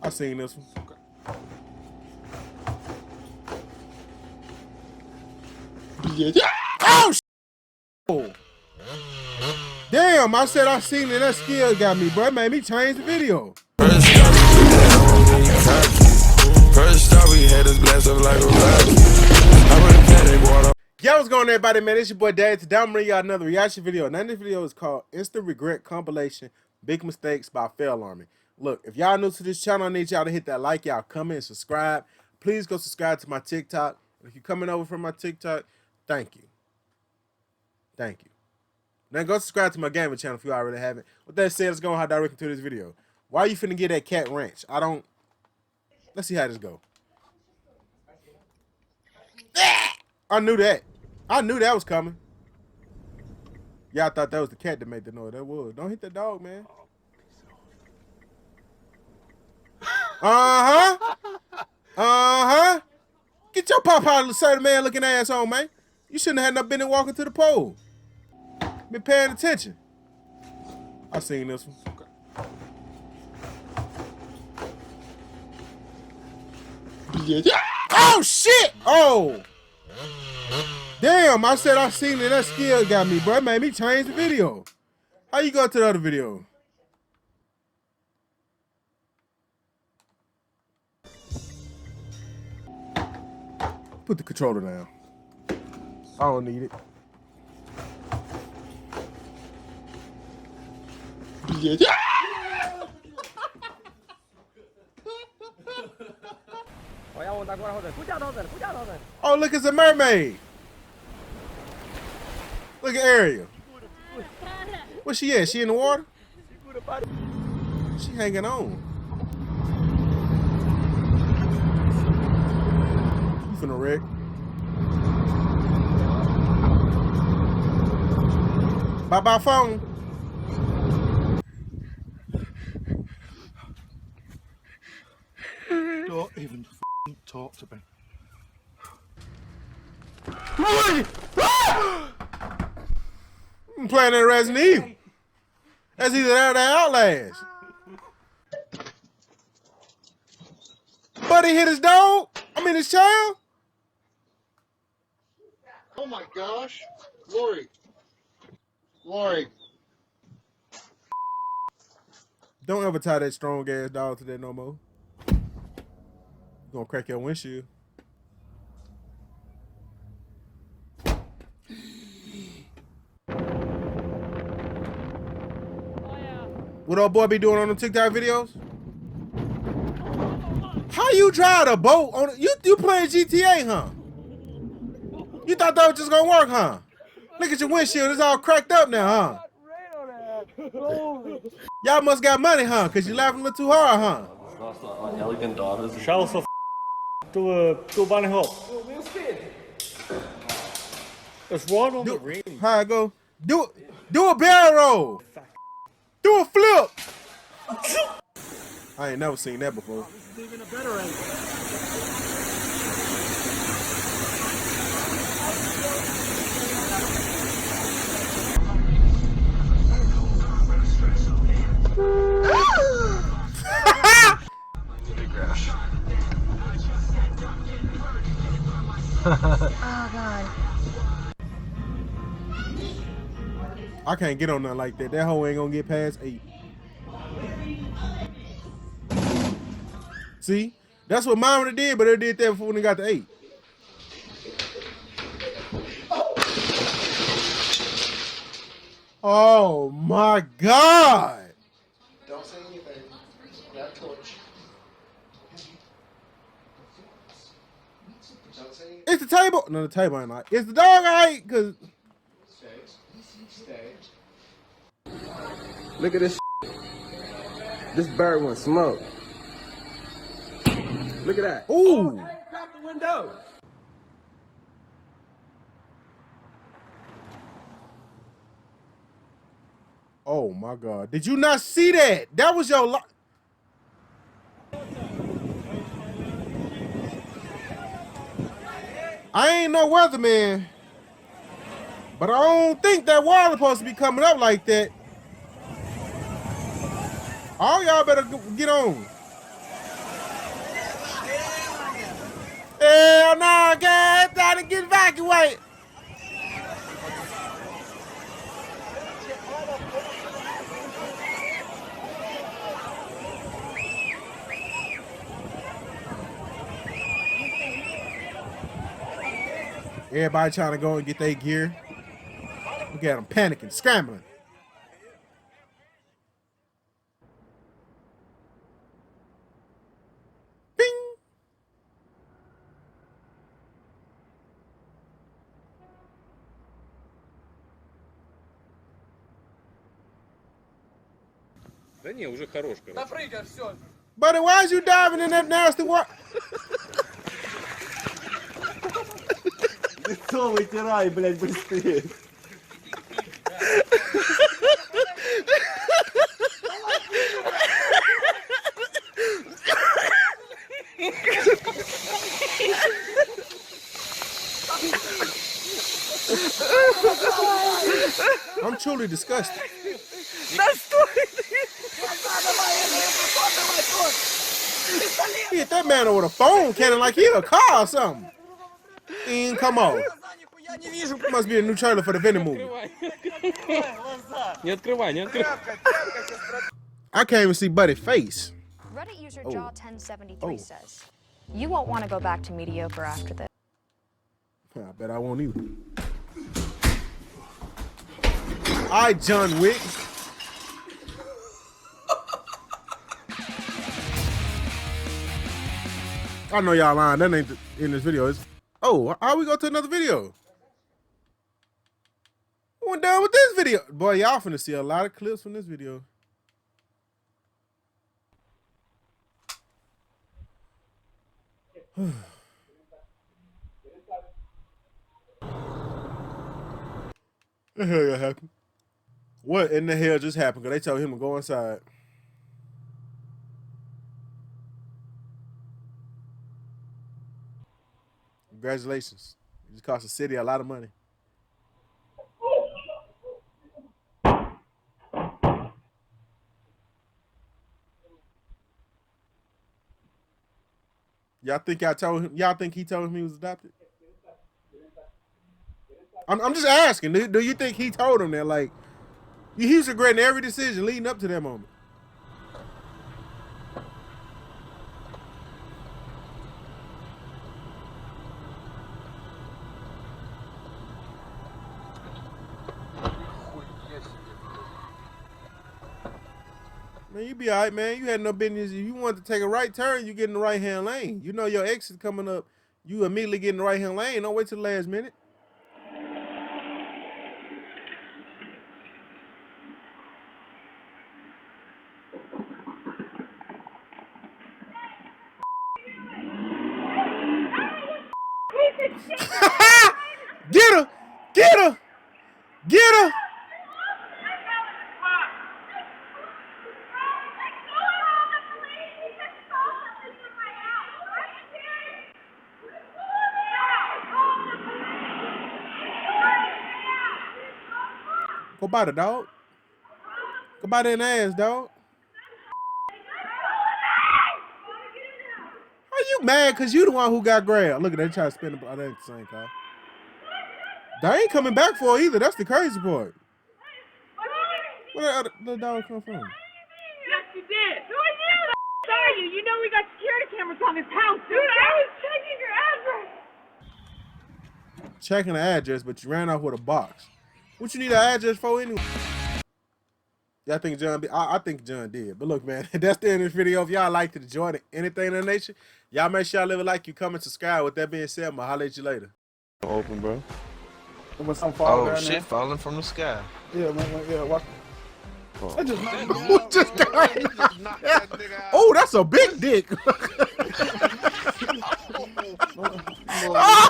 I seen this one. Oh, damn, I said I seen it. That skill got me, bro. It made me change the video. First stop, we had this glass of like a Yo, what's going on, everybody, man? It's your boy Dad. Today I'm bringing y'all another reaction video. Now this video is called Instant Regret Compilation Big Mistakes by Fail Army. Look, if y'all new to this channel, I need y'all to hit that like, y'all comment, and subscribe. Please go subscribe to my TikTok. If you're coming over from my TikTok, thank you. Thank you. Now go subscribe to my gaming channel if you already haven't. With that said, let's go on directly to this video. Why are you finna get that cat ranch? Let's see how this go. I knew that. I knew that was coming. Y'all thought that was the cat that made the noise. That was. Don't hit the dog, man. Uh-huh. Uh-huh. Get your pop out, certain man looking ass on, man. You shouldn't have no business walking to the pole. Been paying attention. I seen this one. Oh, shit! Oh! Damn, I said I seen it. That skill got me, bro. It made me change the video. How you go to the other video? Put the controller down. I don't need it. Oh, look, it's a mermaid. Look at Ariel. Where's she at? She in the water? She hanging on. You finna wreck. Bye-bye phone. Don't even talk to me. I'm playing that Resident Evil. That's either that or that Outlast. Buddy hit his dog. I mean his child. Oh my gosh. Lori. Lori. Don't ever tie that strong ass dog to that no more. You gonna crack your windshield. What old boy be doing on the TikTok videos? How you drive a boat on you playing GTA, huh? You thought that was just gonna work, huh? Look at your windshield, it's all cracked up now, huh? Y'all must got money, huh? Cause you laughing a little too hard, huh? Kjell så do bunny hop. There's one on the ring. How I go? Do a barrel roll. Do a flip. I ain't never seen that before. Even a better angle. Oh God. I can't get on nothing like that. That hoe ain't gonna get past 8. See? That's what Mama did, but they did that before when they got to 8. Oh my God. Don't say anything. Grab torch. Don't say anything. It's the table. No, the table ain't like. It's the dog I ate, cause Stay. Look at this. This bird wants smoke. Look at that. ooh. Crack the window. Oh my God. Did you not see that? That was your I ain't no weatherman, but I don't think that water supposed to be coming up like that. All y'all better get on. Hell no, guys. Time to get evacuated. Everybody trying to go and get their gear. Look at them panicking, scrambling. Bing. Да не, уже хорош, короче. Да прыгай, все. Buddy, why is you diving in that nasty water? Лицо вытирай, блядь, быстрее. I'm truly disgusted. He hit that man with a phone cannon like he a car or something. Come on. Must be a new trailer for the Venom movie. Не открывай, не открывай. I can't even see Buddy's face. Reddit user Jaw1073 says, "You won't want to go back to mediocre after this." I bet I won't either. All right, John Wick. I know y'all lying. That ain't in this video. Oh, how we go to another video? We're done with this video. Boy, y'all finna see a lot of clips from this video. What the hell happened? What in the hell just happened? Because they told him to go inside. Congratulations. You just cost the city a lot of money. Y'all think I told him? Y'all think he told him he was adopted? I'm just asking. Do you think he told him that? Like, he was regretting every decision leading up to that moment. Man, you be all right, man. You had no business. If you wanted to take a right turn, you get in the right-hand lane. You know your exit coming up. You immediately get in the right-hand lane. Don't wait till the last minute. Get her! Get her! Get her! Go buy the dog. Go buy that ass, dog. Are you mad because you the one who got grabbed? Look at they trying to spin the ball. That ain't the same car. They ain't coming back for her either. That's the crazy part. Where the dog come from? Yes, you did. Who are you? Sorry, you know we got security cameras on this house. Dude, I was checking your address. Checking the address, but you ran off with a box. What you need an address for anyway? Y'all think John? I think John did. But look, man, that's the end of this video. If y'all liked it, enjoyed it, anything in the nature, y'all make sure y'all leave a like, you comment, subscribe. With that being said, I'm gonna holler at you later. Open, bro. When some fall Oh down shit, there. falling from the sky. Yeah, man, yeah, watch. I just Who just died? Oh, that's a big dick. Oh!